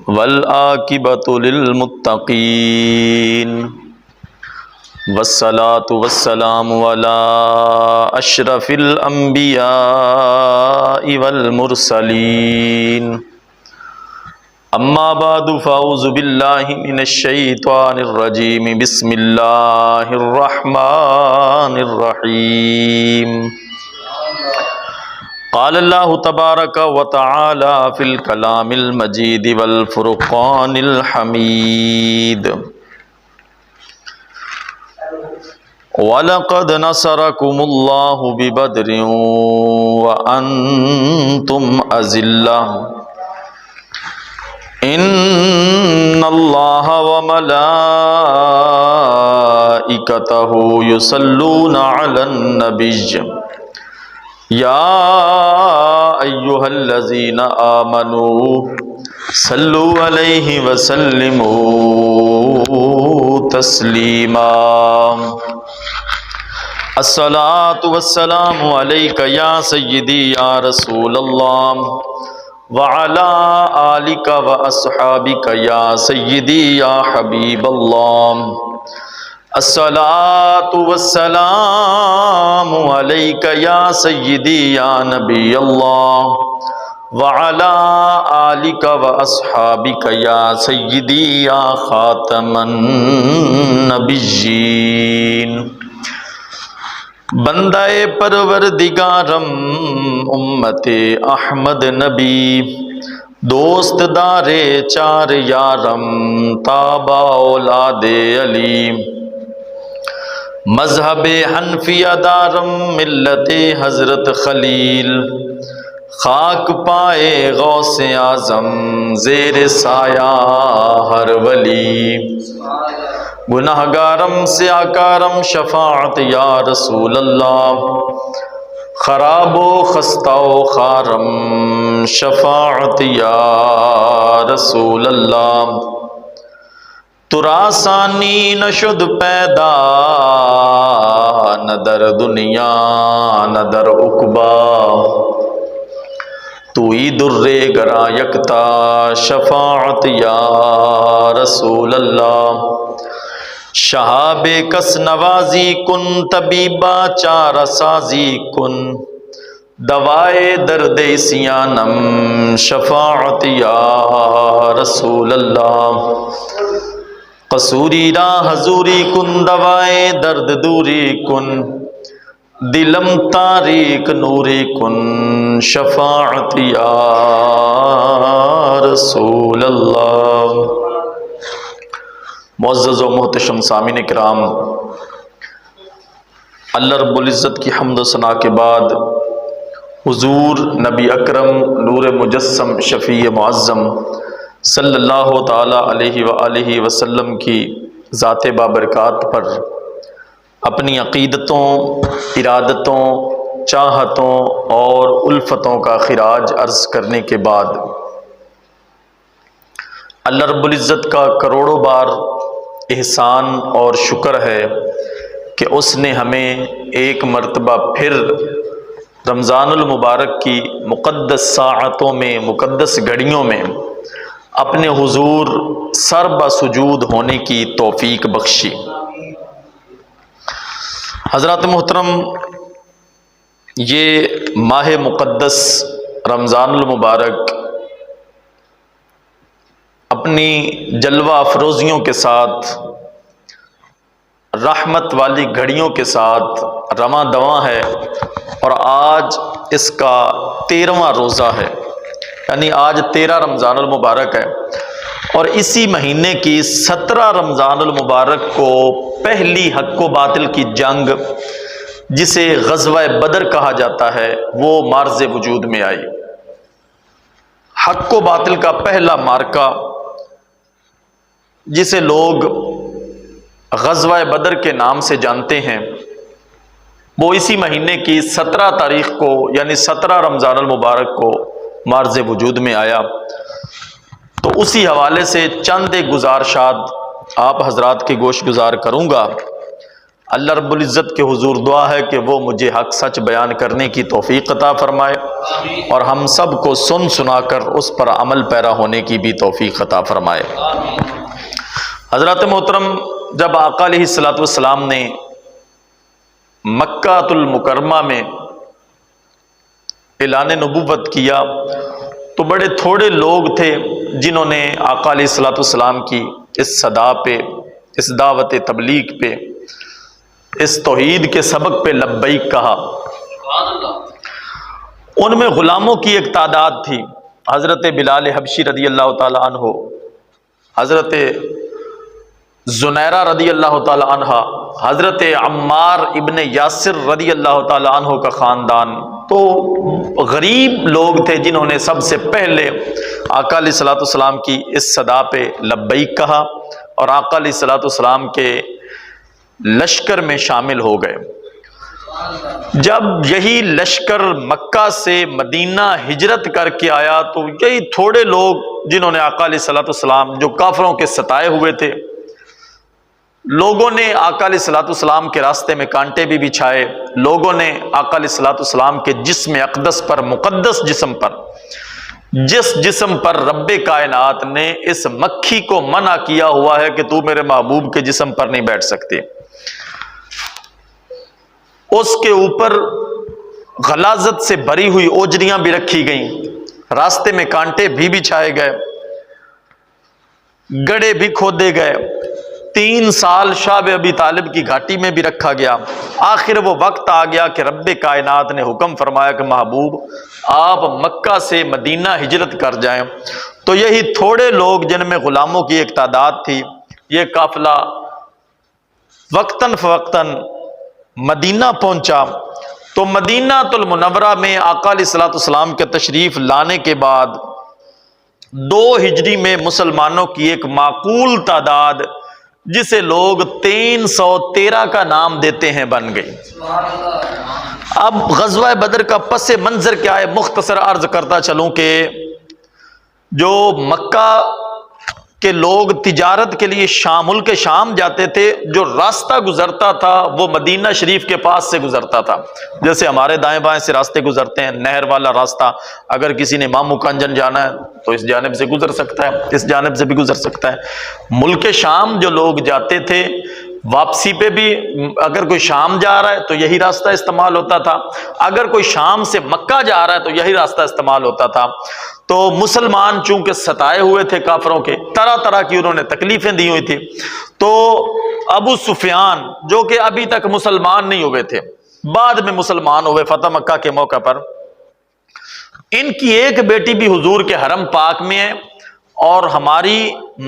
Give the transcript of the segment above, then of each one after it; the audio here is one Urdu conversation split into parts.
والعاقبۃ للمتقین والصلاة والسلام علی اشرف الانبیاء والمرسلین اما بعد فاعوذ باللہ من الشیطان الرجیم بسم اللہ الرحمن الرحیم قال اللہ تبارک و تعالی فی الکلام المجید والفرقان الحمید وَلَقَدْ نَصَرَكُمُ اللَّهُ بِبَدْرٍ وَأَنْتُمْ أَذِلَّةٌ إِنَّ اللَّهَ وَمَلَائِكَتَهُ يُصَلُّونَ عَلَى النَّبِيِّ يَا أَيُّهَا الَّذِينَ آمَنُوا صَلُّوا عَلَيْهِ وَسَلِّمُوا تَسْلِيمًا الصلاة والسلام علیک یا سیدی یا رسول اللہ وعلی آلک و اصحابک یا سیدی یا حبیب اللہ الصلاة والسلام علیک یا سیدی یا نبی اللہ وعلی آلک و اصحابک یا سیدی یا خاتم النبیین بندہ پروردگارم امت احمد نبی دوست دار چار یارم تابع اولاد علی مذہب حنفیہ دارم ملت حضرت خلیل خاک پائے غوث اعظم زیر سایہ ہر ولی گناہ گارم سے آکارم شفاعت یا رسول اللہ خراب و خستہ و خارم شفاعت یا رسول اللہ ترا ثانی نشد پیدا نہ در دنیا نہ در عقبا توئی در گرا یکتا شفاعت یا رسول اللہ شہاب کس نوازی کن طبیبہ چارہ سازی کن دوائے درد سیانم شفاعت یا رسول اللہ قصوری را حضوری کن دوائے درد دوری کن دلم تاریک نوری کن شفاعت یا رسول اللہ معزز و محتشم سامعین کرام، اللہ رب العزت کی حمد و ثنا کے بعد حضور نبی اکرم نور مجسم شفیع معظم صلی اللہ تعالی علیہ وآلہ وسلم کی ذات بابرکات پر اپنی عقیدتوں، ارادتوں، چاہتوں اور الفتوں کا خراج عرض کرنے کے بعد اللہ رب العزت کا کروڑوں بار احسان اور شکر ہے کہ اس نے ہمیں ایک مرتبہ پھر رمضان المبارک کی مقدس ساعتوں میں، مقدس گھڑیوں میں اپنے حضور سر بسجود ہونے کی توفیق بخشی۔ حضرات محترم، یہ ماہ مقدس رمضان المبارک اپنی جلوہ افروزیوں کے ساتھ، رحمت والی گھڑیوں کے ساتھ رواں دواں ہے، اور آج اس کا 13واں روزہ ہے، یعنی آج 13 رمضان المبارک ہے، اور اسی مہینے کی 17 رمضان المبارک کو پہلی حق و باطل کی جنگ، جسے غزوہ بدر کہا جاتا ہے، وہ مارز وجود میں آئی۔ حق و باطل کا پہلا مارکہ، جسے لوگ غزوہ بدر کے نام سے جانتے ہیں، وہ اسی مہینے کی 17 تاریخ کو، یعنی 17 رمضان المبارک کو مارز وجود میں آیا۔ تو اسی حوالے سے چند گزارشات آپ حضرات کے گوش گزار کروں گا۔ اللہ رب العزت کے حضور دعا ہے کہ وہ مجھے حق سچ بیان کرنے کی توفیق عطا فرمائے اور ہم سب کو سن سنا کر اس پر عمل پیرا ہونے کی بھی توفیق عطا فرمائے۔ حضرات محترم، جب آقا علیہ الصلوۃ والسلام نے مکہ المکرمہ میں اعلان نبوت کیا تو بڑے تھوڑے لوگ تھے جنہوں نے آقا علیہ الصلوۃ والسلام کی اس صدا پہ، اس دعوت تبلیغ پہ، اس توحید کے سبق پہ لبیک کہا۔ ان میں غلاموں کی ایک تعداد تھی، حضرت بلال حبشی رضی اللہ تعالی عنہ، حضرت زنیرہ رضی اللہ تعالی عنہ، حضرت عمار ابن یاسر رضی اللہ تعالی عنہ کا خاندان، تو غریب لوگ تھے جنہوں نے سب سے پہلے آقا علیہ الصلوۃ والسلام کی اس صدا پہ لبیک کہا اور آقا علیہ الصلوۃ والسلام کے لشکر میں شامل ہو گئے۔ جب یہی لشکر مکہ سے مدینہ ہجرت کر کے آیا تو یہی تھوڑے لوگ جنہوں نے آقا علیہ الصلوۃ والسلام، جو کافروں کے ستائے ہوئے تھے، لوگوں نے آقا علیہ الصلوۃ والسلام کے راستے میں کانٹے بھی بچھائے، لوگوں نے آقا علیہ الصلوۃ والسلام کے جسم اقدس پر، مقدس جسم پر، جس جسم پر رب کائنات نے اس مکھی کو منع کیا ہوا ہے کہ تو میرے محبوب کے جسم پر نہیں بیٹھ سکتے، اس کے اوپر غلاظت سے بھری ہوئی اوجریاں بھی رکھی گئیں، راستے میں کانٹے بھی بچھائے گئے، گڑھے بھی کھودے گئے، 3 سال شعب ابی طالب کی گھاٹی میں بھی رکھا گیا۔ آخر وہ وقت آ گیا کہ رب کائنات نے حکم فرمایا کہ محبوب آپ مکہ سے مدینہ ہجرت کر جائیں۔ تو یہی تھوڑے لوگ جن میں غلاموں کی ایک تعداد تھی، یہ قافلہ وقتاً فوقتاً مدینہ پہنچا۔ تو مدینہ المنورہ میں آقا علیہ الصلوۃ والسلام کے تشریف لانے کے بعد 2 ہجری میں مسلمانوں کی ایک معقول تعداد، جسے لوگ 313 کا نام دیتے ہیں، بن گئی۔ اب غزوہ بدر کا پس منظر کیا ہے، مختصر عرض کرتا چلوں کہ جو مکہ کے لوگ تجارت کے لیے ملک شام جاتے تھے، جو راستہ گزرتا تھا وہ مدینہ شریف کے پاس سے گزرتا تھا، جیسے ہمارے دائیں بائیں سے راستے گزرتے ہیں، نہر والا راستہ، اگر کسی نے امام مکنجن جانا ہے تو اس جانب سے گزر سکتا ہے، اس جانب سے بھی گزر سکتا ہے۔ ملک شام جو لوگ جاتے تھے، واپسی پہ بھی اگر کوئی شام جا رہا ہے تو یہی راستہ استعمال ہوتا تھا، اگر کوئی شام سے مکہ جا رہا ہے تو یہی راستہ استعمال ہوتا تھا۔ تو مسلمان چونکہ ستائے ہوئے تھے کافروں کے، طرح طرح کی انہوں نے تکلیفیں دی ہوئی تھی، تو ابو سفیان جو کہ ابھی تک مسلمان نہیں ہوئے تھے، بعد میں مسلمان ہوئے فتح مکہ کے موقع پر، ان کی ایک بیٹی بھی حضور کے حرم پاک میں ہے اور ہماری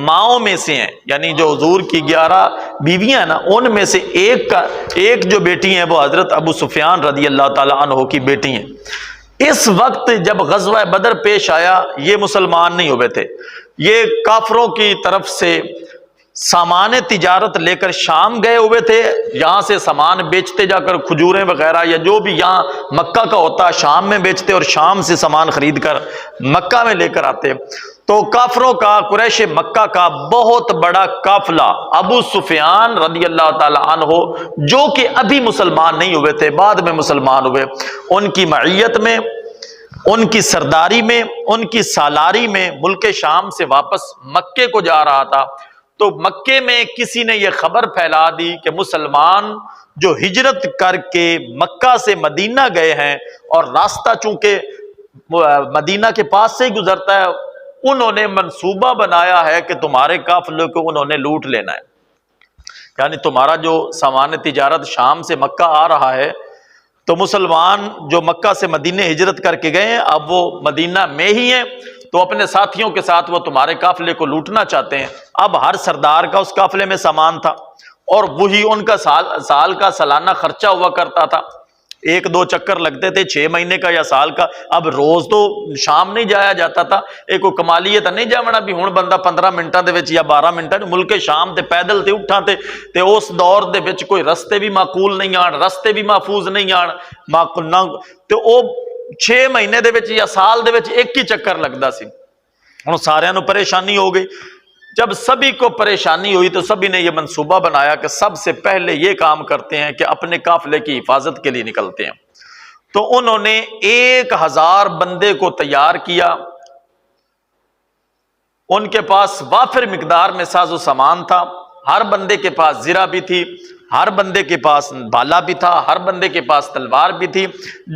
ماؤں میں سے ہیں، یعنی جو حضور کی 11 بیویاں ہیں نا، ان میں سے ایک جو بیٹی ہیں وہ حضرت ابو سفیان رضی اللہ تعالی عنہ کی بیٹی ہیں۔ اس وقت جب غزوہ بدر پیش آیا، یہ مسلمان نہیں ہوئے تھے، یہ کافروں کی طرف سے سامان تجارت لے کر شام گئے ہوئے تھے، یہاں سے سامان بیچتے جا کر، کھجوریں وغیرہ یا جو بھی یہاں مکہ کا ہوتا شام میں بیچتے اور شام سے سامان خرید کر مکہ میں لے کر آتے۔ تو کافروں کا، قریش مکہ کا بہت بڑا قافلہ ابو سفیان رضی اللہ تعالی عنہ، جو کہ ابھی مسلمان نہیں ہوئے تھے، بعد میں مسلمان ہوئے، ان کی معیت میں، ان کی سرداری میں، ان کی سالاری میں ملک شام سے واپس مکے کو جا رہا تھا۔ تو مکے میں کسی نے یہ خبر پھیلا دی کہ مسلمان جو ہجرت کر کے مکہ سے مدینہ گئے ہیں اور راستہ چونکہ مدینہ کے پاس سے ہی گزرتا ہے، انہوں نے منصوبہ بنایا ہے کہ تمہارے قافلے کو انہوں نے لوٹ لینا ہے، یعنی تمہارا جو سامان تجارت شام سے مکہ آ رہا ہے، تو مسلمان جو مکہ سے مدینہ ہجرت کر کے گئے ہیں، اب وہ مدینہ میں ہی ہیں، تو اپنے ساتھیوں کے ساتھ وہ تمہارے قافلے کو لوٹنا چاہتے ہیں۔ اب ہر سردار کا اس قافلے میں سامان تھا اور وہی ان کا سال کا سالانہ خرچہ ہوا کرتا تھا، 1-2 چکر لگتے تھے 6 مہینے کا یا سال کا۔ اب روز تو شام نہیں جایا جاتا تھا، ایک کمالیت نہیں جاونا بھی ہن بندہ 15 منٹاں دے وچ یا 12 منٹاں ملک شام تے پیدل تے اٹھاں تے اس دور دے وچ کوئی رستے بھی معقول نہیں آن، رستے بھی محفوظ نہیں آن، تے او 6 مہینے دے وچ یا سال دے وچ ایک ہی چکر لگدا سی۔ ہن سارے نوں پریشانی ہو گئی، جب سبھی کو پریشانی ہوئی تو سبھی نے یہ منصوبہ بنایا کہ سب سے پہلے یہ کام کرتے ہیں کہ اپنے قافلے کی حفاظت کے لیے نکلتے ہیں۔ تو انہوں نے 1000 بندے کو تیار کیا، ان کے پاس وافر مقدار میں ساز و سامان تھا، ہر بندے کے پاس زرہ بھی تھی، ہر بندے کے پاس بھالا بھی تھا، ہر بندے کے پاس تلوار بھی تھی۔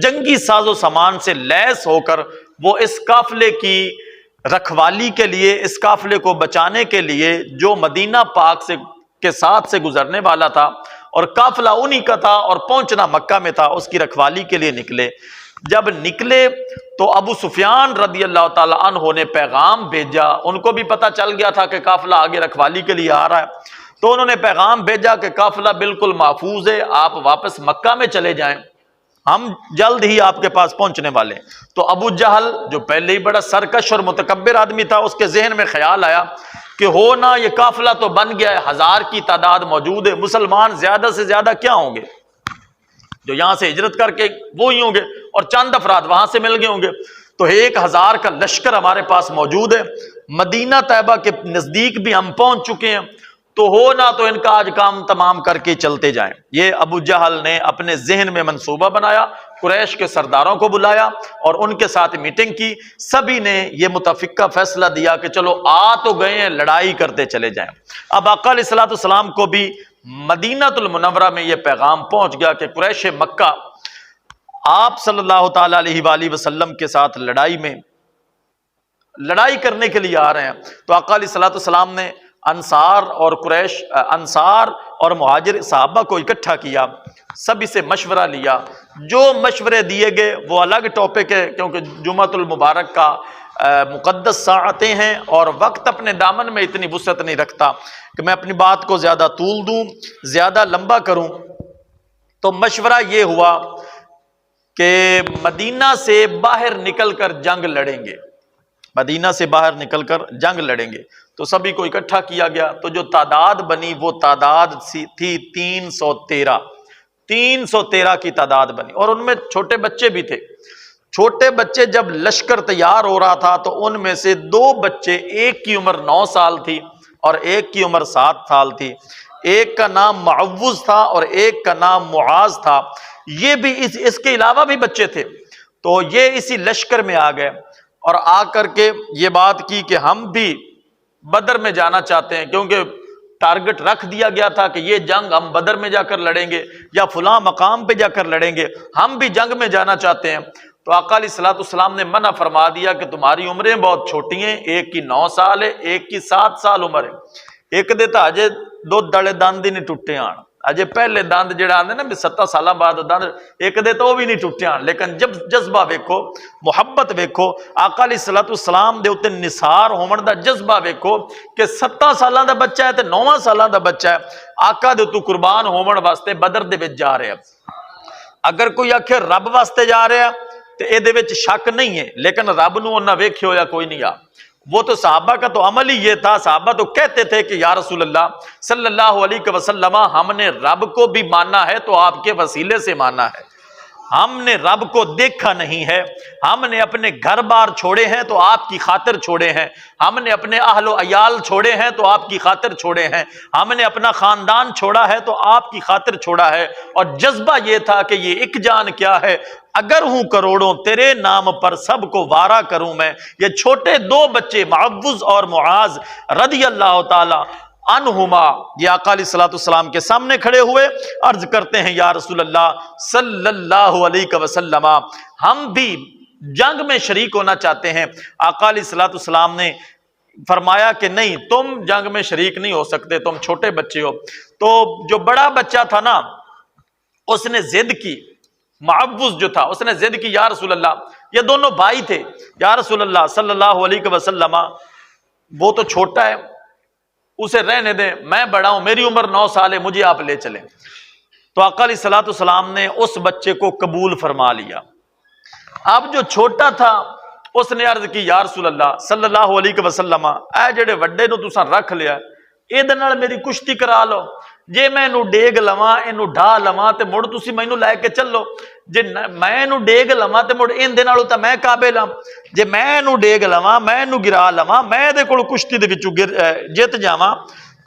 جنگی ساز و سامان سے لیس ہو کر وہ اس قافلے کی رکھوالی کے لیے، اس قافلے کو بچانے کے لیے جو مدینہ پاک کے ساتھ سے گزرنے والا تھا اور قافلہ انہی کا تھا اور پہنچنا مکہ میں تھا، اس کی رکھوالی کے لیے نکلے۔ جب نکلے تو ابو سفیان رضی اللہ تعالی عنہ نے پیغام بھیجا، ان کو بھی پتہ چل گیا تھا کہ قافلہ آگے رکھوالی کے لیے آ رہا ہے، تو انہوں نے پیغام بھیجا کہ قافلہ بالکل محفوظ ہے، آپ واپس مکہ میں چلے جائیں، ہم جلد ہی آپ کے پاس پہنچنے والے ہیں۔ تو ابو جہل جو پہلے ہی بڑا سرکش اور متکبر آدمی تھا، اس کے ذہن میں خیال آیا کہ ہو نا یہ قافلہ تو بن گیا ہے، 1000 کی تعداد موجود ہے، مسلمان زیادہ سے زیادہ کیا ہوں گے، جو یہاں سے ہجرت کر کے وہی ہوں گے اور چند افراد وہاں سے مل گئے ہوں گے، تو 1000 کا لشکر ہمارے پاس موجود ہے، مدینہ طیبہ کے نزدیک بھی ہم پہنچ چکے ہیں، تو ہو نہ تو ان کا آج کام تمام کر کے چلتے جائیں۔ یہ ابو جہل نے اپنے ذہن میں منصوبہ بنایا، قریش کے سرداروں کو بلایا اور ان کے ساتھ میٹنگ کی، سبھی نے یہ متفقہ فیصلہ دیا کہ چلو آ تو گئے ہیں، لڑائی کرتے چلے جائیں۔ اب آقا علیہ الصلوۃ والسلام کو بھی مدینہ المنورہ میں یہ پیغام پہنچ گیا کہ قریش مکہ آپ صلی اللہ تعالی علیہ وآلہ وسلم کے ساتھ لڑائی کرنے کے لیے آ رہے ہیں۔ تو آقا علیہ الصلوۃ والسلام نے انصار اور مہاجر صحابہ کو اکٹھا کیا، سبھی سے مشورہ لیا، جو مشورے دیے گئے وہ الگ ٹاپک ہے، کیونکہ جمعۃ المبارک کا مقدس ساعتیں ہیں اور وقت اپنے دامن میں اتنی وسعت نہیں رکھتا کہ میں اپنی بات کو زیادہ طول دوں، زیادہ لمبا کروں۔ تو مشورہ یہ ہوا کہ مدینہ سے باہر نکل کر جنگ لڑیں گے، مدینہ سے باہر نکل کر جنگ لڑیں گے۔ تو سبھی کو اکٹھا کیا گیا، تو جو تعداد بنی وہ تعداد تھی 313 کی تعداد بنی، اور ان میں چھوٹے بچے بھی تھے۔ چھوٹے بچے جب لشکر تیار ہو رہا تھا تو ان میں سے 2 بچے، ایک کی عمر 9 سال تھی اور ایک کی عمر 7 سال تھی، ایک کا نام معوذ تھا اور ایک کا نام معاذ تھا، یہ بھی اس کے علاوہ بھی بچے تھے۔ تو یہ اسی لشکر میں آ گئے اور آ کر کے یہ بات کی کہ ہم بھی بدر میں جانا چاہتے ہیں، کیونکہ ٹارگٹ رکھ دیا گیا تھا کہ یہ جنگ ہم بدر میں جا کر لڑیں گے یا فلاں مقام پہ جا کر لڑیں گے، ہم بھی جنگ میں جانا چاہتے ہیں۔ تو آقا علیہ الصلوۃ والسلام نے منع فرما دیا کہ تمہاری عمریں بہت چھوٹی ہیں، ایک کی 9 سال ہے، ایک کی 7 سال عمر ہے، ایک دیتا اجے 2 دڑے دند ہی نہیں ٹوٹے آن، اجے پہلے دند جڑا آندے نا 7 سالاں بعد دند ایک دے تو وہ بھی نہیں ٹوٹے آن، لیکن جب جذبہ ویکھو، محبت ویکھو، آقا علیہ الصلوۃ والسلام دے اوتے نثار ہون دا جذبہ ویکھو کہ 7 سالاں دا بچہ ہے تے 9 سالاں دا بچہ ہے، آقا دے تو قربان ہون واسطے بدر دے وچ جا رہے ہیں۔ اگر کوئی آکھے رب واسطے جا رہے ہیں تے اے دے وچ شک نہیں ہے، لیکن رب نو نہ ویکھے ہویا کوئی نہیں آ، وہ تو صحابہ کا تو عمل ہی یہ تھا، صحابہ تو کہتے تھے کہ یا رسول اللہ صلی اللہ علیہ وسلم ہم نے رب کو بھی مانا ہے تو آپ کے وسیلے سے مانا ہے، ہم نے رب کو دیکھا نہیں ہے، ہم نے اپنے گھر بار چھوڑے ہیں تو آپ کی خاطر چھوڑے ہیں، ہم نے اپنے اہل و عیال چھوڑے ہیں تو آپ کی خاطر چھوڑے ہیں، ہم نے اپنا خاندان چھوڑا ہے تو آپ کی خاطر چھوڑا ہے، اور جذبہ یہ تھا کہ یہ ایک جان کیا ہے، اگر ہوں کروڑوں تیرے نام پر سب کو وارا کروں میں۔ یہ چھوٹے 2 بچے معوذ اور معاذ رضی اللہ تعالی عنہما یہ آقا علیہ الصلوۃ والسلام کے سامنے کھڑے ہوئے، عرض کرتے ہیں یا رسول اللہ صلی اللہ علیہ وسلم ہم بھی جنگ میں شریک ہونا چاہتے ہیں۔ آقا علیہ الصلوۃ والسلام نے فرمایا کہ نہیں، تم جنگ میں شریک نہیں ہو سکتے، تم چھوٹے بچے ہو۔ تو جو بڑا بچہ تھا نا اس نے ضد کی، معوذ جو تھا اس نے ضد کی، یا رسول اللہ، یہ دونوں بھائی تھے، یا رسول اللہ صلی اللہ علیہ وسلم وہ تو چھوٹا ہے، اسے رہنے دیں، میں بڑا ہوں، میری عمر 9 سال ہے، مجھے آپ لے چلیں۔ تو آقا علیہ الصلوۃ والسلام نے اس بچے کو قبول فرما لیا۔ اب جو چھوٹا تھا اس نے عرض کی، یا رسول اللہ صلی اللہ علیہ وسلم اے جڑے وڈے نو تساں رکھ لیا، اے دے نال میری کشتی کرا لو، ਜੇ ਮੈਂ ਇਹਨੂੰ ਡੇਗ ਲਵਾਂ, ਇਹਨੂੰ ਢਾ ਲਵਾਂ ਤੇ ਮੁੜ ਤੁਸੀਂ ਮੈਨੂੰ ਲੈ ਕੇ ਚੱਲੋ। ਜੇ ਮੈਂ ਇਹਨੂੰ ਡੇਗ ਲਵਾਂ ਤੇ ਮੁੜ ਇਹਦੇ ਨਾਲੋਂ ਤਾਂ ਮੈਂ ਕਾਬਿਲ ਹਾਂ। ਜੇ ਮੈਂ ਇਹਨੂੰ ਡੇਗ ਲਵਾਂ, ਮੈਂ ਇਹਨੂੰ ਗਿਰਾ ਲਵਾਂ, ਮੈਂ ਇਹਦੇ ਕੋਲ ਕੁਸ਼ਤੀ ਦੇ ਵਿੱਚੋਂ ਜਿੱਤ ਜਾਵਾਂ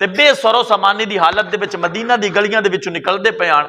ਤੇ ਬੇਸੁਰੋ ਸਮਾਨੀ ਦੀ ਹਾਲਤ ਦੇ ਵਿੱਚ ਮਦੀਨਾ ਦੀ ਗਲੀਆਂ ਦੇ ਵਿੱਚੋਂ ਨਿਕਲਦੇ ਪਏ ਹਨ।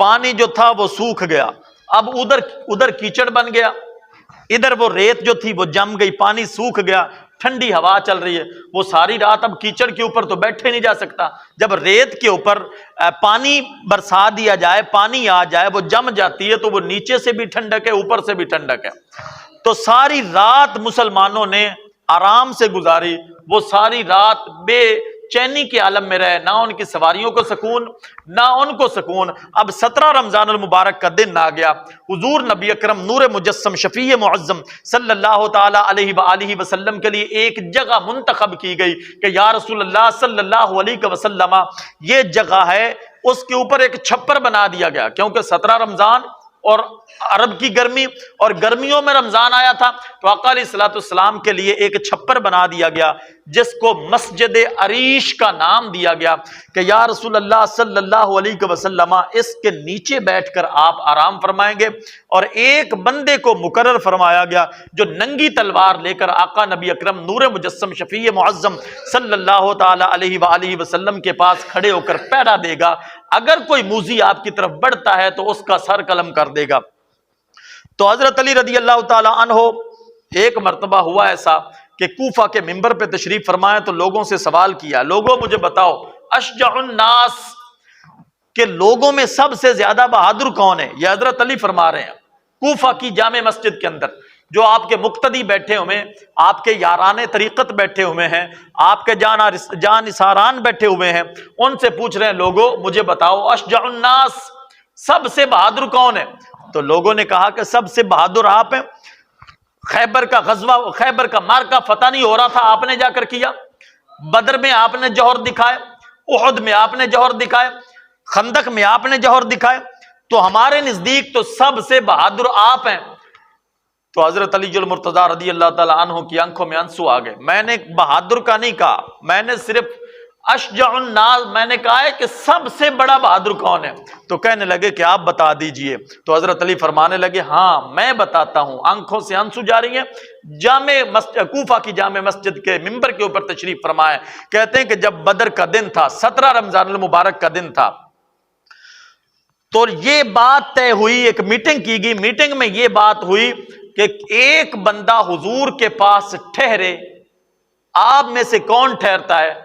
پانی جو تھا وہ سوکھ گیا، اب ادھر کیچڑ بن گیا، ادھر وہ ریت جو تھی وہ جم گئی، پانی سوکھ گیا، ٹھنڈی ہوا چل رہی ہے، وہ ساری رات اب کیچڑ کے اوپر تو بیٹھے نہیں جا سکتا، جب ریت کے اوپر پانی برسا دیا جائے، پانی آ جائے، وہ جم جاتی ہے تو وہ نیچے سے بھی ٹھنڈک ہے، اوپر سے بھی ٹھنڈک ہے۔ تو ساری رات مسلمانوں نے آرام سے گزاری، وہ ساری رات بے چینی کے عالم میں رہے، نہ ان کی سواریوں کو سکون نہ ان کو سکون۔ اب 17 رمضان المبارک کا دن آ گیا، حضور نبی اکرم نور مجسم شفیع معظم صلی اللہ تعالی علیہ وآلہ وسلم کے لیے ایک جگہ منتخب کی گئی کہ یا رسول اللہ صلی اللہ علیہ وسلم یہ جگہ ہے، اس کے اوپر ایک چھپر بنا دیا گیا، کیونکہ 17 رمضان اور عرب کی گرمی اور گرمیوں میں رمضان آیا تھا، تو آقا علیہ الصلوۃ والسلام کے لیے ایک چھپر بنا دیا گیا جس کو مسجد عریش کا نام دیا گیا کہ یا رسول اللہ صلی اللہ علیہ وسلم اس کے نیچے بیٹھ کر آپ آرام فرمائیں گے۔ اور ایک بندے کو مقرر فرمایا گیا جو ننگی تلوار لے کر آقا نبی اکرم نور مجسم شفیع معظم صلی اللہ تعالی علیہ وآلہ وسلم کے پاس کھڑے ہو کر پہرا دے گا، اگر کوئی موذی آپ کی طرف بڑھتا ہے تو اس کا سر قلم کر دے گا۔ تو حضرت علی رضی اللہ تعالی عنہ ایک مرتبہ ہوا ایسا کہ کوفہ کے منبر پہ تشریف فرمائے تو لوگوں سے سوال کیا، لوگوں مجھے بتاؤ اشجع الناس کہ لوگوں میں سب سے زیادہ بہادر کون ہے؟ یہ حضرت علی فرما رہے ہیں کوفہ کی جامع مسجد کے اندر، جو آپ کے مقتدی بیٹھے ہوئے ہیں، آپ کے یاران طریقت بیٹھے ہوئے ہیں، آپ کے جانثاران بیٹھے ہوئے ہیں، ان سے پوچھ رہے ہیں لوگوں مجھے بتاؤ اشجع الناس سب سے بہادر کون ہے؟ تو لوگوں نے کہا کہ سب سے بہادر آپ ہیں، خیبر کا غزوہ، خیبر کا مارکہ فتح نہیں ہو رہا تھا، آپ نے جا کر کیا، بدر میں آپ نے جوہر دکھائے، احد میں آپ نے جوہر دکھائے، خندق میں آپ نے جوہر دکھائے، تو ہمارے نزدیک تو سب سے بہادر آپ ہیں۔ تو حضرت علی المرتضیٰ رضی اللہ تعالی عنہ کی آنکھوں میں آنسو آ گئے، میں نے بہادر کا نہیں کہا، میں نے صرف اشجع الناس میں نے کہا ہے کہ سب سے بڑا بہادر کون ہے؟ تو کہنے لگے کہ آپ بتا دیجئے۔ تو حضرت علی فرمانے لگے ہاں میں بتاتا ہوں، آنکھوں سے آنسو جاری ہیں، جامع مسجد کوفہ کی جامع مسجد کے منبر کے اوپر تشریف فرمائے، کہتے ہیں کہ جب بدر کا دن تھا، 17 رمضان المبارک کا دن تھا، تو یہ بات طے ہوئی، ایک میٹنگ کی گئی، میٹنگ میں یہ بات ہوئی کہ ایک بندہ حضور کے پاس ٹھہرے، آپ میں سے کون ٹھہرتا ہے؟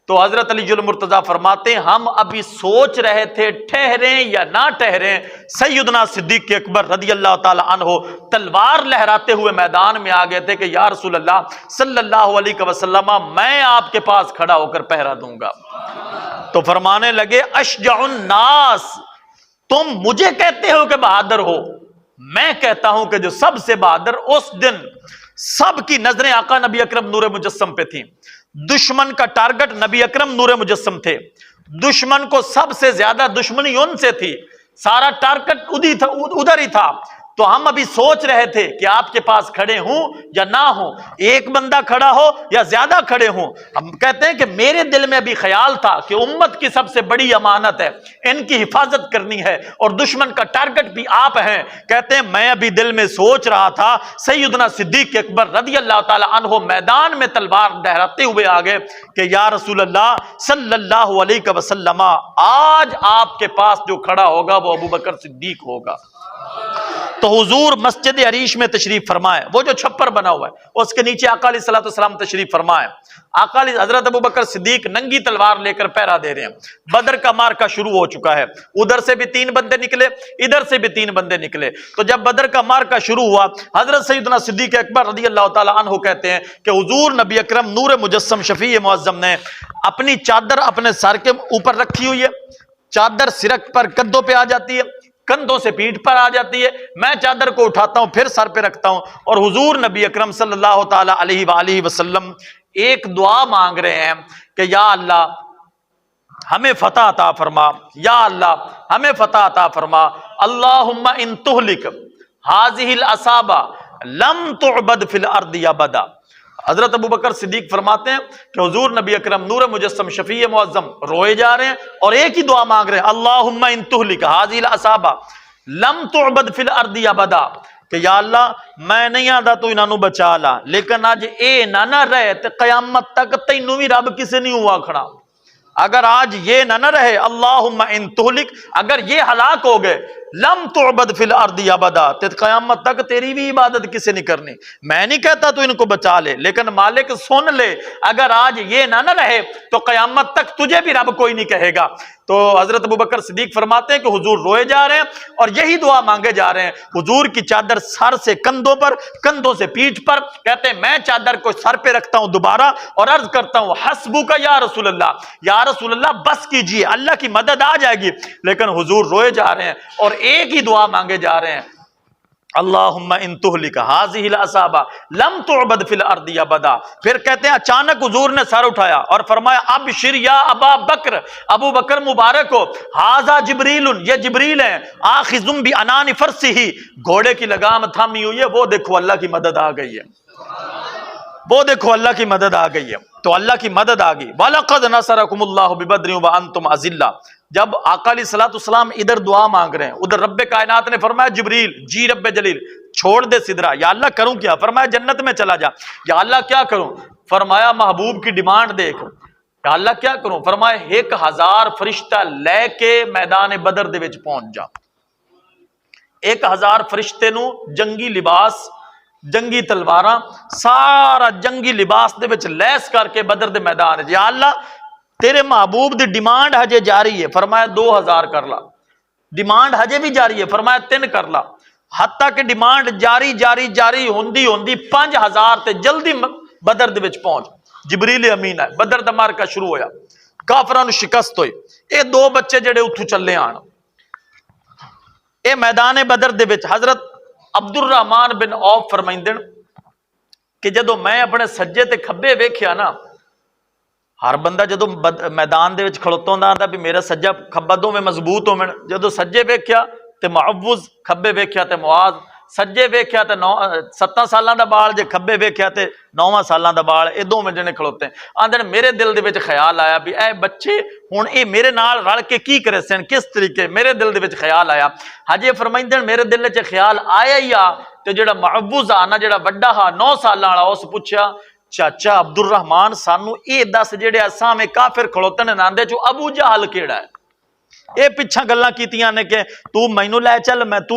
تو حضرت علی المرتضیٰ فرماتے ہیں ہم ابھی سوچ رہے تھے ٹھہریں یا نہ ٹھہریں، سیدنا صدیق اکبر رضی اللہ تعالی عنہ تلوار لہراتے ہوئے میدان میں آ گئے تھے کہ یا رسول اللہ صلی اللہ علیہ وسلم میں آپ کے پاس کھڑا ہو کر پہرا دوں گا۔ تو فرمانے لگے اشجع الناس تم مجھے کہتے ہو کہ بہادر ہو، میں کہتا ہوں کہ جو سب سے بہادر، اس دن سب کی نظریں آقا نبی اکرم نور مجسم پہ تھیں، دشمن کا ٹارگٹ نبی اکرم نور مجسم تھے، دشمن کو سب سے زیادہ دشمنی ان سے تھی، سارا ٹارگٹ ادھر ہی تھا۔ تو ہم ابھی سوچ رہے تھے کہ آپ کے پاس کھڑے ہوں یا نہ ہوں، ایک بندہ کھڑا ہو یا زیادہ کھڑے ہوں۔ ہم کہتے ہیں کہ میرے دل میں ابھی خیال تھا کہ امت کی سب سے بڑی امانت ہے، ان کی حفاظت کرنی ہے، اور دشمن کا ٹارگٹ بھی آپ ہیں۔ کہتے ہیں میں ابھی دل میں سوچ رہا تھا، سیدنا صدیق اکبر رضی اللہ تعالی عنہ میدان میں تلوار لہراتے ہوئے آگے کہ یا رسول اللہ صلی اللہ علیہ وسلم آج آپ کے پاس جو کھڑا ہوگا وہ ابو بکر صدیق ہوگا۔ تو حضور مسجد عریش میں تشریف فرمائے، وہ جو چھپر بنا ہوا ہے اس کے نیچے آقا علیہ الصلوۃ والسلام تشریف فرمائے، آقا علیہ حضرت ابو بکر صدیق ننگی تلوار لے کر پہرا دے رہے ہیں، بدر کا مارکہ شروع ہو چکا ہے، ادھر سے بھی 3 بندے نکلے، ادھر سے بھی 3 بندے نکلے۔ تو جب بدر کا مارکہ شروع ہوا، حضرت سیدنا صدیق اکبر رضی اللہ تعالی عنہ کہتے ہیں کہ حضور نبی اکرم نور مجسم شفیع معظم نے اپنی چادر اپنے سر کے اوپر رکھی ہوئی ہے، چادر سرک پر کندھوں پہ آ جاتی ہے، کندھوں سے پیٹھ پر آ جاتی ہے، میں چادر کو اٹھاتا ہوں پھر سر پہ رکھتا ہوں، اور حضور نبی اکرم صلی اللہ تعالی علیہ وآلہ وسلم ایک دعا مانگ رہے ہیں کہ یا اللہ ہمیں فتح عطا فرما، یا اللہ ہمیں فتح عطا فرما، اللہم ان تہلک ہذہ العصابہ لم تعبد فی الارض ابدا۔ حضرت ابو بکر صدیق فرماتے ہیں کہ حضور نبی اکرم نور مجسم شفیع معظم روئے جا رہے ہیں اور ایک ہی دعا مانگ رہے ہیں، اللہم ان تہلک ہذہ العصابہ لم تعبد فی الارض ابدا، کہ یا اللہ میں نہیں آتا تو انہوں بچا لا، لیکن اج اے نہ رہے تے قیامت تک تینوں بھی رب کسے نہیں ہوا کھڑا۔ اگر آج یہ نہ رہے اللہم ان تہلک، اگر یہ ہلاک ہو گئے، لم تعبد فی الارض ابدا، تو قیامت تک تیری بھی عبادت کسی نہیں کرنی۔ میں نہیں کہتا تو ان کو بچا لے، لیکن مالک سن لے، اگر آج یہ نہ رہے تو قیامت تک تجھے بھی رب کوئی نہیں کہے گا۔ تو حضرت ابوبکر صدیق فرماتے ہیں کہ حضور روئے جا رہے ہیں اور یہی دعا مانگے جا رہے ہیں۔ حضور کی چادر سر سے کندھوں پر، کندھوں سے پیٹھ پر، کہتے ہیں میں چادر کو سر پہ رکھتا ہوں دوبارہ اور عرض کرتا ہوں حسبک یا رسول اللہ، یا رسول اللہ بس کیجئے، اللہ کی مدد آ جائے گی۔ لیکن حضور روئے جا رہے ہیں اور ایک ہی دعا مانگے جا رہے ہیں، اللہم ان تہلک ہذہ العصابہ لم تعبد فی الارض ابدا۔ پھر کہتے ہیں اچانک حضور نے سر اٹھایا اور فرمایا ابشر یا ابا بکر، ابو بکر مبارک ہو، ھذا جبریل، یہ جبریل ہے، آخذ بعنان فرسہ، گھوڑے کی لگام تھامی ہوئی ہے، وہ دیکھو اللہ کی مدد آ گئی ہے، وہ دیکھو اللہ کی مدد آ گئی ہے۔ تو اللہ کی مدد آ گئی۔ وَلَقَدْ نَصَرَكُمُ اللَّهُ بِبَدْرٍ وَأَنْتُمْ أَذِلَّةٌ۔ جب آقا علیہ السلام ادھر دعا مانگ رہے ہیں، ادھر رب کائنات نے فرمایا جبریل، جی رب جلیل چھوڑ دے سدرا، یا اللہ کروں کیا؟ فرمایا جنت میں چلا جا۔ یا اللہ کیا کروں؟ فرمایا محبوب کی ڈیمانڈ دیکھ۔ یا اللہ کیا کروں؟ فرمایا 1000 فرشتہ لے کے میدان بدر دے وچ پہنچ جا۔ 1000 فرشتے نو جنگی لباس، جنگی تلواراں، سارا جنگی لباس دے وچ لیس کر کے بدر دے میدان۔ یا اللہ تیرے محبوب دی ڈیمانڈ ہجے جاری ہے، فرمایا 2000 کر لا۔ ڈیمانڈ ہجے بھی جاری ہے، فرمایا 3 کر لا۔ حتیٰ کہ ڈیمانڈ جاری ہوندی 5000 تے جلدی بدر دے وچ پہنچ۔ جبریل امین ہے، بدر دا مارکا شروع ہویا، کافراں نو شکست ہوئی۔ اے 2 بچے جڑے اتھوں چلے آن، اے میدان بدر دے وچ حضرت عبد الرحمن بن عوف فرمائندے کہ جدو میں اپنے سجے تے کھبے ویکھیا نا، ہر بندہ جدو میدان دے وچ کھڑوتا ہوندا آندا بھی میرا سجا کھبا دوویں مضبوط ہون، جدو سجے ویکھیا تے معوذ، کھبے ویکھیا تے معاذ، سجے ویکھیا تے 7 سالاں دا بال، جے کھبے ویکھیا تے 9 سالاں دا بال، اے دوویں جنے کھڑوتے ہیں۔ آندے میرے دل دے وچ خیال آیا بھی اے بچے ہن اے میرے نال رل کے کی کرے سن، کس طریقے؟ میرے دل دے وچ خیال آیا۔ حجے فرمائندے میرے دل وچ خیال آیا ہی آ تے جڑا معوذ آ نا، جڑا وڈا ہا 9 سالاں والا، اس پوچھیا چاچا عبد الرحمان سانو اے دس جڑے اساں کافر کھڑوتے نے ناندے چو ابو جہل کیڑا ہے؟ اے پیچھا گلاں کیتیاں نے کہ تو مینوں لے چل، میں تو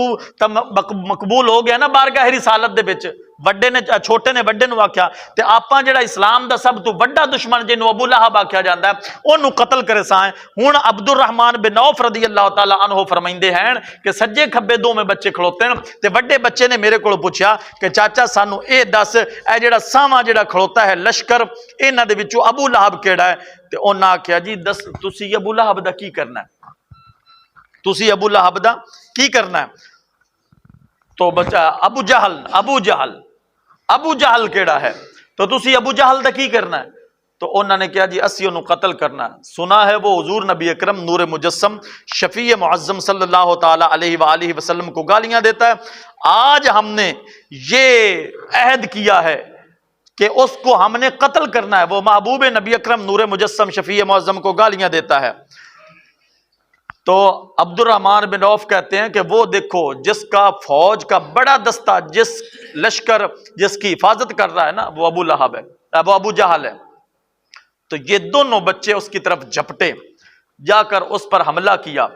مقبول ہو گیا نا بارگاہ رسالت دے وچ۔ وڈے نے چھوٹے نے وڈے نو آکھیا تے آپاں جڑا اسلام دا سب تو وڈا دشمن جنوں ابو لہب آکھیا جاندا ہے اونوں قتل کرے سائیں۔ ہن عبد الرحمن بن عوف رضی اللہ تعالی عنہ فرمائندے ہیں کہ سجے کھبے دوویں بچے کھڑوتے ہیں تے وڈے بچے نے میرے کول پوچھیا کہ چاچا سانو اے دس اے جڑا ساواں جڑا کھڑوتا ہے لشکر، انہاں دے وچوں ابو لہب کیڑا ہے؟ تے انہاں آکھیا جی دس تسی ابو لہب دا کی کرنا ہے، تسی ابو لہب دا کی کرنا ہے؟ تو بچہ ابو جہل کیڑا ہے؟ تو تسی ابو جہل دا کی کرنا ہے؟ تو انہوں نے کہا جی اسی انہوں قتل کرنا ہے۔ سنا ہے وہ حضور نبی اکرم نور مجسم شفیع معظم صلی اللہ تعالی علیہ وآلہ وسلم کو گالیاں دیتا ہے۔ آج ہم نے یہ عہد کیا ہے کہ اس کو ہم نے قتل کرنا ہے۔ وہ محبوب نبی اکرم نور مجسم شفیع معظم کو گالیاں دیتا ہے۔ تو عبد الرحمن بن عوف کہتے ہیں کہ وہ دیکھو جس کا فوج کا بڑا دستہ، جس لشکر جس کی حفاظت کر رہا ہے نا، وہ ابو لہب ہے، وہ ابو جہل ہے۔ تو یہ دونوں بچے اس کی طرف جھپٹے، جا کر اس پر حملہ کیا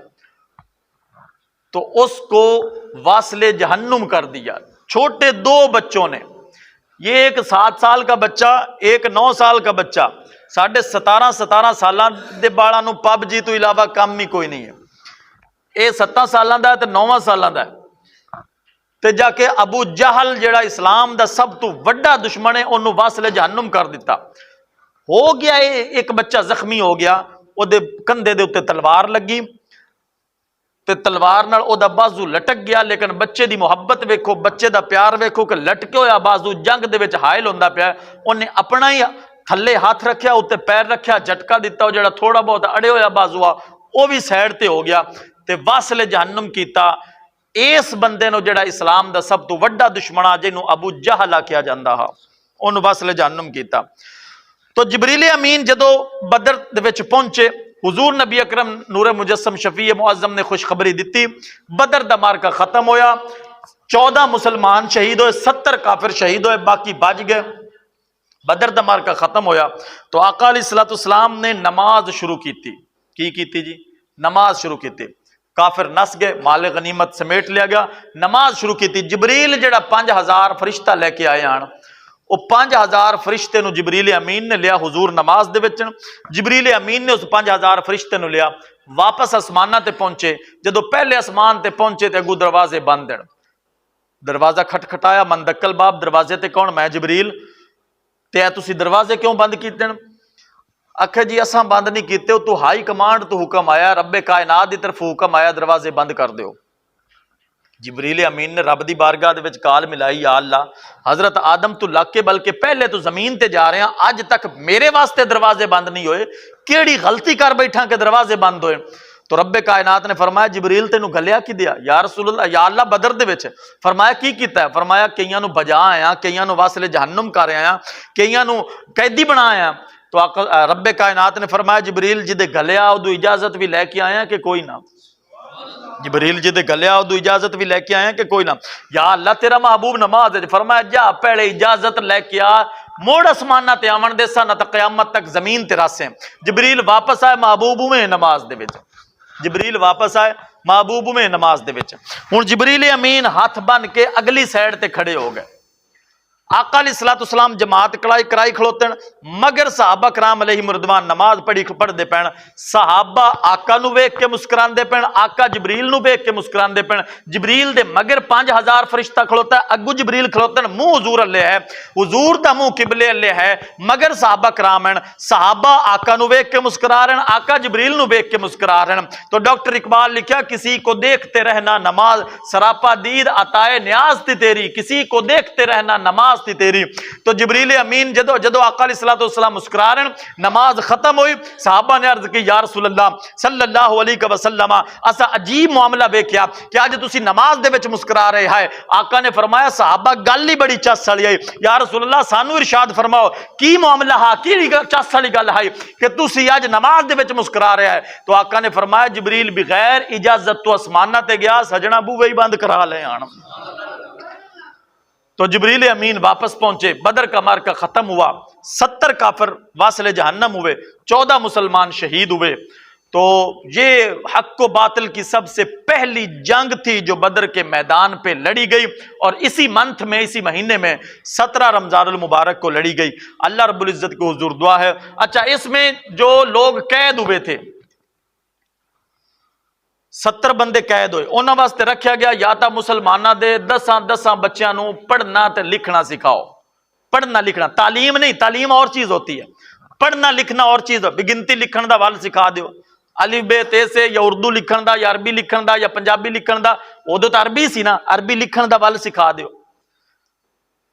تو اس کو واصل جہنم کر دیا۔ چھوٹے 2 بچوں نے، یہ ایک 7 سال کا بچہ، ایک 9 سال کا بچہ، 17.5 سالاں دے بالاں نو پب جی تو علاوہ کام ہی کوئی نہیں ہے۔ اے 7 سالاں دا ہے تے 9 سالاں دا ہے، تے جا کے ابو جہل جڑا اسلام دا سب تو وڈا دشمن ہے انہوں واصل جہنم کر دیتا۔ ہو گیا ایک بچہ زخمی ہو گیا، او دے کندھے دے اوتے تلوار لگی تے تلوار نال او دا بازو لٹک گیا، لیکن بچے دی محبت ویکھو، بچے دا پیار ویکھو کہ لٹکے ہویا بازو جنگ دے وچ حائل ہوندا پیا، انہیں اپنا ہی تھلے ہاتھ رکھیا، اتنے پیر رکھیا، جھٹکا دیتا، جڑا تھوڑا بہت اڑے ہویا بازو آ وہ بھی سائڈ تے ہو گیا تے واصل جہنم کیتا۔ اس بندے نو جڑا اسلام دا سب تو وڈا دشمن آ جنوں ابو جہل آکھیا جاندا ہا، اونوں واصل جہنم کیتا۔ تو جبریل امین جدو بدر دے وچ پہنچے، حضور نبی اکرم نور مجسم شفیع معظم نے خوشخبری دیتی، بدر دا مارکا ختم ہویا، 14 مسلمان شہید ہوئے، 70 کافر شہید ہوئے، باقی بچ گئے۔ بدر دا مارکا ختم ہویا تو آقا علیہ الصلوۃ والسلام نے نماز شروع کی تھی. کی کیتی جی؟ نماز شروع کی تھی. کافر نس گئے، مال غنیمت سمیٹ لیا گیا، نماز شروع کی تھی. جبریل جڑا 5000 فرشتہ لے کے آئے آن، وہ 5000 فرشتے نو جبریل امین نے لیا حضور نماز دے وچ. جبریل امین نے اس 5000 فرشتے نو لیا، واپس آسمانہ تے پہنچے. جدو پہلے آسمان تے پہنچے تے اگو دروازے بند ہیں. دروازہ کھٹکھٹایا، من دکل باب، دروازے تے کون؟ میں جبریل. تے تسی دروازے کیوں بند کیتے ہیں؟ آکھے جی اساں بند نہیں کیتے، تو ہائی کمانڈ تو حکم آیا، رب کائنات دی طرف حکم آیا دروازے بند کر دیو. جبریل امین نے رب دی بارگاہ دے وچ کال ملائی، یا اللہ حضرت آدم تو لگ کے بلکہ پہلے تو زمین تے جا رہے ہیں، اج تک میرے واسطے دروازے بند نہیں ہوئے، کیڑی غلطی کر بیٹھا کہ دروازے بند ہوئے؟ تو رب کائنات نے فرمایا جبریل تینوں گلیا کی دیا؟ یا رسول اللہ، یا اللہ بدر دے وچ. فرمایا کی کیتا ہے؟ فرمایا کئیاں نو بجا آیا، کئیاں نو واصل جہنم کر آیا، کئیاں نو قیدی بنا آیا. تو رب کائنات نے فرمایا جبریل جدے گلیا ادو اجازت بھی لے کے آیا کہ کوئی نہ؟ جبریل جدے گلیا ادو اجازت بھی لے کے آیا کہ کوئی نہ؟ یا اللہ تیرا محبوب نماز ہے. فرمایا جا پہلے اجازت لے کے آ، موڑ آسمانہ تے آون دے سا نہ تے قیامت تک زمین تے راسیں. جبریل واپس آئے محبوب میں نماز دے وچ. جبریل واپس آئے محبوب میں نماز دے وچ. ہن جبریل امین ہاتھ بن کے اگلی سائڈ تے کھڑے ہو گئے. آقا علیہ الصلوۃ والسلام جماعت کرائی کھلوتے ہیں، مگر صحابہ کرام علیہم رضوان نماز پڑھتے پین. صحابہ آقا نو ویکھ کے مسکراندے پین، آقا جبریل نو ویکھ کے مسکراندے پین. جبریل دے مگر 5000 فرشتہ کھلوتا ہے، اگو جبریل کھلوتے ہیں، منہ حضور اللہ ہے، حضور دا منہ قبلے اللہ ہے، مگر صحابہ کرام ہیں. صحابہ آقا نو ویکھ کے مسکرا رہے ہیں، آقا جبریل نو ویکھ کے مسکرا رہے ہیں. تو ڈاکٹر اقبال لکھیا کسی کو دیکھتے رہنا نماز سراپا دید عطائے نیاز تھی تیری، کسی کو دیکھتے رہنا نماز تھی تیری. تو جبریل امین جدو آقا علیہ الصلوۃ والسلام مسکرا رہے ہیں، نماز ختم ہوئی. صحابہ نے عرض کی یا رسول اللہ صلی اللہ علیہ وسلم اسا عجیب معاملہ ویکھیا کہ اج تسی نماز دے وچ مسکرا رہے ہیں. آقا نے فرمایا صحابہ گل ہی بڑی چس والی ہے، یا رسول اللہ سانو ارشاد فرماؤ کی معاملہ ہا کی چس والی گل ہے کہ تسی اج نماز دے وچ مسکرا رہے ہیں؟ تو آقا نے فرمایا جبریل بغیر اجازت تو آسمانہ تے گیا، سجنا بوے ہی بند کرا لے آن. تو جبریل امین واپس پہنچے، بدر کا مارکا ختم ہوا، 70 کافر واصل جہنم ہوئے، 14 مسلمان شہید ہوئے. تو یہ حق و باطل کی سب سے پہلی جنگ تھی جو بدر کے میدان پہ لڑی گئی، اور اسی منتھ میں، اسی مہینے میں 17 رمضان المبارک کو لڑی گئی. اللہ رب العزت کو حضور دعا ہے. اچھا اس میں جو لوگ قید ہوئے تھے، 70 بندے قید ہوئے، انہوں واسطے رکھیا گیا یا تا مسلمانہ دے 10 بچیاں نو پڑھنا تے لکھنا سکھاؤ. پڑھنا لکھنا، تعلیم نہیں، تعلیم اور چیز ہوتی ہے، پڑھنا لکھنا اور چیز. بگنتی لکھن دا ول سکھا دیو، الف ب تے سے، یا اردو لکھن دا، یا عربی لکھن دا، یا پنجابی لکھن دا. ادو تو عربی سی نا، عربی لکھن دا ول سکھا دیو،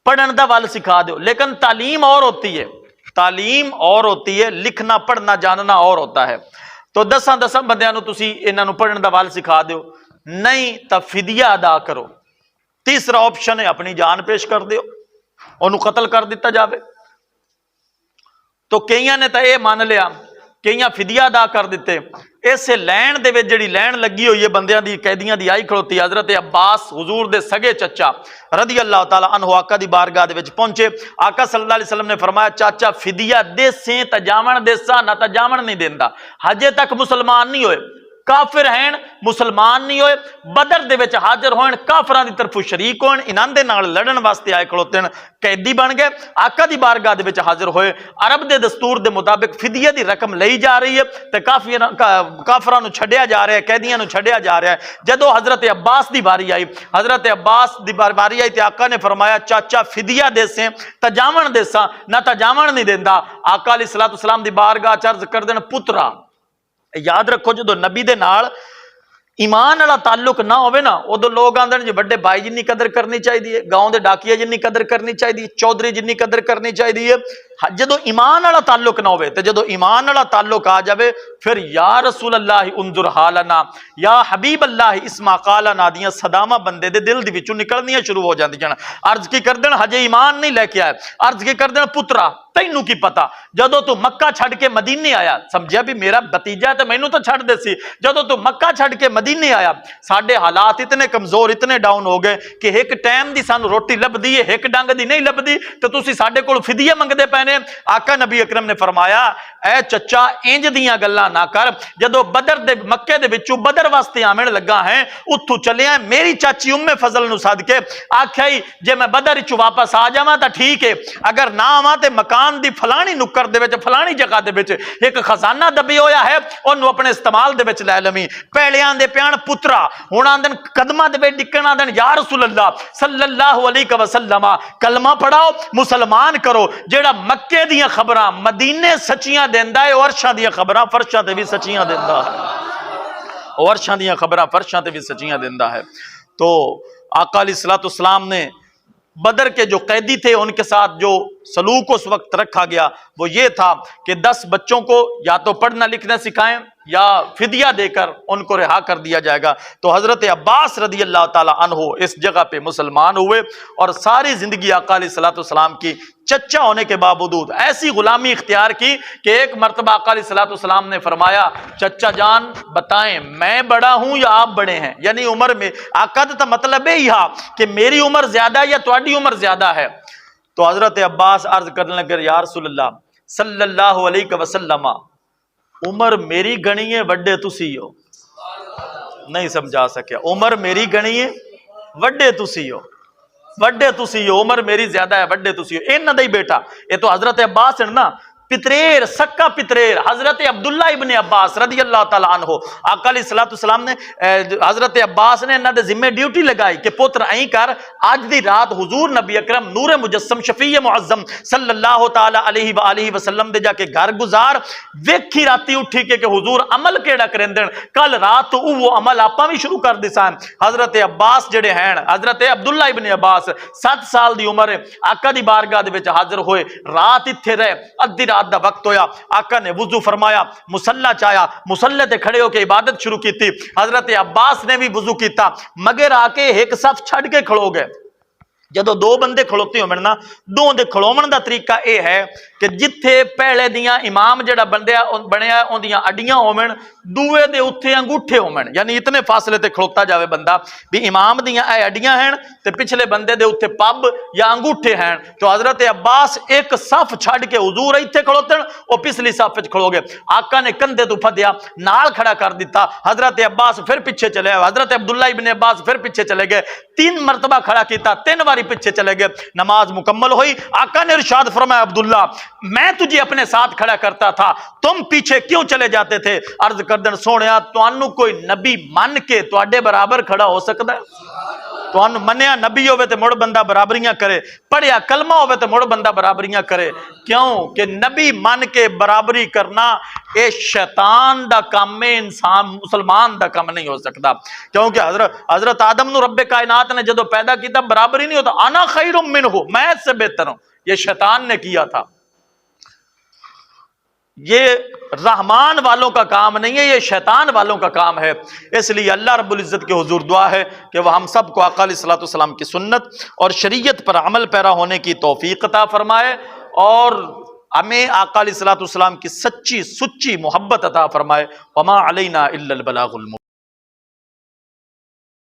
پڑھن دا ول سکھا دیو. لیکن تعلیم اور ہوتی ہے، تعلیم اور ہوتی ہے، لکھنا پڑھنا جاننا اور ہوتا ہے. تو 10 بندیاں نو تسی انہاں نو پڑھن دا ول سکھا دیو، نہیں تا فدیہ ادا کرو. تیسرا آپشن ہے اپنی جان پیش کر دیو، انہوں قتل کر دیتا جاوے. تو کئیاں نے تا اے مان لیا، کئیاں فدیہ ادا کر دیتے. اسے لین دے وچ جڑی لین لگی ہوئی ہے بندیاں دی، قیدیاں دی آئی کھڑوتی. حضرت عباس حضور دے سگے چچا رضی اللہ تعالی عنہ آقا دی بارگاہ دے وچ پہنچے. آقا صلی اللہ علیہ وسلم نے فرمایا چاچا فدیہ دے سیں تجاون دے سا، نہ تجاون نہیں دیندا. ہجے تک مسلمان نہیں ہوئے، کافر ہیں، مسلمان نہیں ہوئے، بدر دے وچ حاضر ہوئے، کافراں دی طرف شریک ہوئے، انہاں دے نال لڑن واسطے آئے کھڑوتے ہیں، قیدی بن گئے. آقا دی بارگاہ دے وچ حاضر ہوئے. عرب دے دستور دے مطابق فدیہ دی رقم لئی جا رہی ہے تے کافراں نو چھڈیا جا رہا ہے، قیدیاں نو چھڈیا جا رہا ہے. جدو حضرت عباس دی باری آئی، حضرت عباس دی باری آئی تے آقا نے فرمایا چاچا فدیہ دے سے تجاون دے سا، نہ تجاون نہیں دیندا. آقا علیہ الصلوۃ والسلام دی بارگاہ چرز کر دین پترا. یاد رکھو جدو نبی دے نال ایمان والا تعلق نہ ہوئے نا، ادو لوگ آندے جی بڑے بھائی جنی قدر کرنی چاہیے، گاؤں دے ڈاکیے جنی قدر کرنی چاہیے، چودھری جنی قدر کرنی چاہیے. جدو ایمان والا تعلق نہ ہوئے تے جدو ایمان والا تعلق آ جاوے پھر یا رسول اللہ انظر حالنا یا حبیب اللہ اسما قالنا دیاں صدامہ بندے دے دل دی وچوں نکلنیاں شروع ہو جاندی جان. عرض کی کردن ہجے ایمان نہیں لے کے آئے. عرض کی کردن پترا تینوں کی پتا جدو تو مکہ چھڑ کے مدینے آیا سمجھیا بھی میرا بتیجا ہے تو مینوں تو چھڑ دے سی. جدو تو مکہ چھڑ کے مدینے آیا ساڈے حالات اتنے کمزور اتنے ڈاؤن ہو گئے کہ ایک ٹائم دی سانو روٹی لبدی ہے ایک ڈنگ دی نہیں لبدی تے تسی ساڈے کول فدیہ منگدے پے نے. آقا نبی اکرم نے فرمایا اے چچا انج دیاں گلاں نہ کر. جدو بدر دے مکے دے وچوں بدر واسطے آمن لگا ہے اتھوں چلیا میری چاچی ام فضل نو سد کے آکھیا جے میں بدر وچوں واپس آ جاواں تا ٹھیک ہے اگر نہ آواں تے مکان دی فلانی نکر دے وچ فلانی جگہ دے وچ ایک خزانہ دبی ہویا ہے اونوں اپنے استعمال دے وچ لے لویں. پہلیاں دے پیان پترا ہن آندن قدماں دے وچ ڈکن آندن یا رسول اللہ صلی اللہ علیہ وسلم کلمہ پڑھاؤ مسلمان کرو. جیڑا مکے دیاں خبراں مدینے سچیاں دیندا ہے عرشاں دیاں خبراں فرشاں تے بھی سچیاں دیندا ہے عرشاں دیاں خبراں فرشاں تے بھی سچیاں دیندا ہے. تو آقا علیہ الصلوۃ والسلام نے بدر کے جو قیدی تھے ان کے ساتھ جو سلوک اس وقت رکھا گیا وہ یہ تھا کہ 10 بچوں کو یا تو پڑھنا لکھنا سکھائیں یا فدیہ دے کر ان کو رہا کر دیا جائے گا. تو حضرت عباس رضی اللہ تعالی عنہ اس جگہ پہ مسلمان ہوئے اور ساری زندگی آقا علیہ الصلوۃ والسلام کی چچا ہونے کے باوجود ایسی غلامی اختیار کی کہ ایک مرتبہ آقا علیہ الصلوۃ والسلام نے فرمایا چچا جان بتائیں میں بڑا ہوں یا آپ بڑے ہیں. یعنی عمر میں آقا دا مطلب ہے یہ کہ میری عمر زیادہ ہے یا تہاڈی عمر زیادہ ہے. تو حضرت عباس عرض کرنے لگے یا رسول اللہ صلی اللہ علیہ وسلم عمر میری گنی ہے وڈے تسی ہو. نہیں سمجھا سکیا. عمر میری گنی ہے وڈے تسی ہو وڈے تسی ہو عمر میری زیادہ ہے وڈے تسی ہو. انہاں دا ہی بیٹا یہ تو حضرت عباس ہے نا پتریر سکا پتریر حضرت عبداللہ ابن عباس رضی اللہ تعالیٰ عنہ. آقا علیہ الصلوۃ والسلام نے حضرت عباس نے انہاں دے ذمہ ڈیوٹی لگائی کہ پتر این کر اج دی رات حضور نبی اکرم نور مجسم شفیع معظم صلی اللہ تعالی علیہ وآلہ وسلم دے جا کے گھر گزار ویکھی راتی اٹھی کہ حضور عمل کیڑا کریندن کل رات تو وہ عمل آپاں بھی شروع کر دیساں. حضرت عباس جڑے ہیں حضرت عبداللہ ابن عباس 7 سال دی عمر آقا دی بارگاہ دے وچ حاضر ہوئے رات ایتھے رہے ادھی رات دا وقت ہویا آقا نے وضو فرمایا مصلی چایا مصلی تے کھڑے ہو کے عبادت شروع کی تھی. حضرت عباس نے بھی وضو کیتا مگر آ کے ایک صف چھڑ کے کھڑو گئے. جدو 2 بندے کھڑوتے ہو مرنا دو دے کھڑومن دا طریقہ اے ہے کہ جتھے پہلے دیاں امام جڑا بنیا ان دیاں اڈیاں ہومن دوے دے اتھے انگوٹھے ہومن یعنی اتنے فاصلے تے کھڑوتا جاوے بندہ بھی امام دیاں اے اڈیاں ہیں تے پچھلے بندے دے اتھے پب یا انگوٹھے ہیں. تو حضرت عباس ایک صف چھڑ کے حضور ایتھے کھڑوتن او پچھلی صف وچ کھڑو گے. آقا نے کندھے تو پھدیا نال کھڑا کر دیتا. حضرت عباس پھر پیچھے چلے حضرت عبداللہ ابن عباس پھر پیچھے چلے گئے 3 مرتبہ کھڑا کیتا 3 باری پیچھے چلے گئے. نماز مکمل ہوئی. آقا نے ارشاد فرمایا عبداللہ میں تجھے اپنے ساتھ کھڑا کرتا تھا تم پیچھے کیوں چلے جاتے تھے. عرض کردن سونیا تانوں کوئی نبی من کے تواڈے برابر کھڑا ہو سکتا ہے. تانوں منیا نبی ہوے تے مڑ بندہ برابریاں کرے پڑھیا کلمہ ہوے تے مڑ بندہ برابریاں کرے. کیوں کہ نبی من کے برابری کرنا اے شیطان دا کام ہے انسان مسلمان دا کام نہیں ہو سکتا. کیونکہ حضرت آدم نو رب کائنات نے جدو پیدا کیتا برابری نہیں ہوتا انا خیر منہ میں اس سے بہتر ہوں. یہ شیطان نے کیا تھا. یہ رحمان والوں کا کام نہیں ہے یہ شیطان والوں کا کام ہے. اس لیے اللہ رب العزت کے حضور دعا ہے کہ وہ ہم سب کو آقا علیہ الصلوۃ والسلام کی سنت اور شریعت پر عمل پیرا ہونے کی توفیق عطا فرمائے اور ہمیں آقا علیہ الصلوۃ والسلام کی سچی محبت عطا فرمائے. وما علینا الا البلاغ المبین.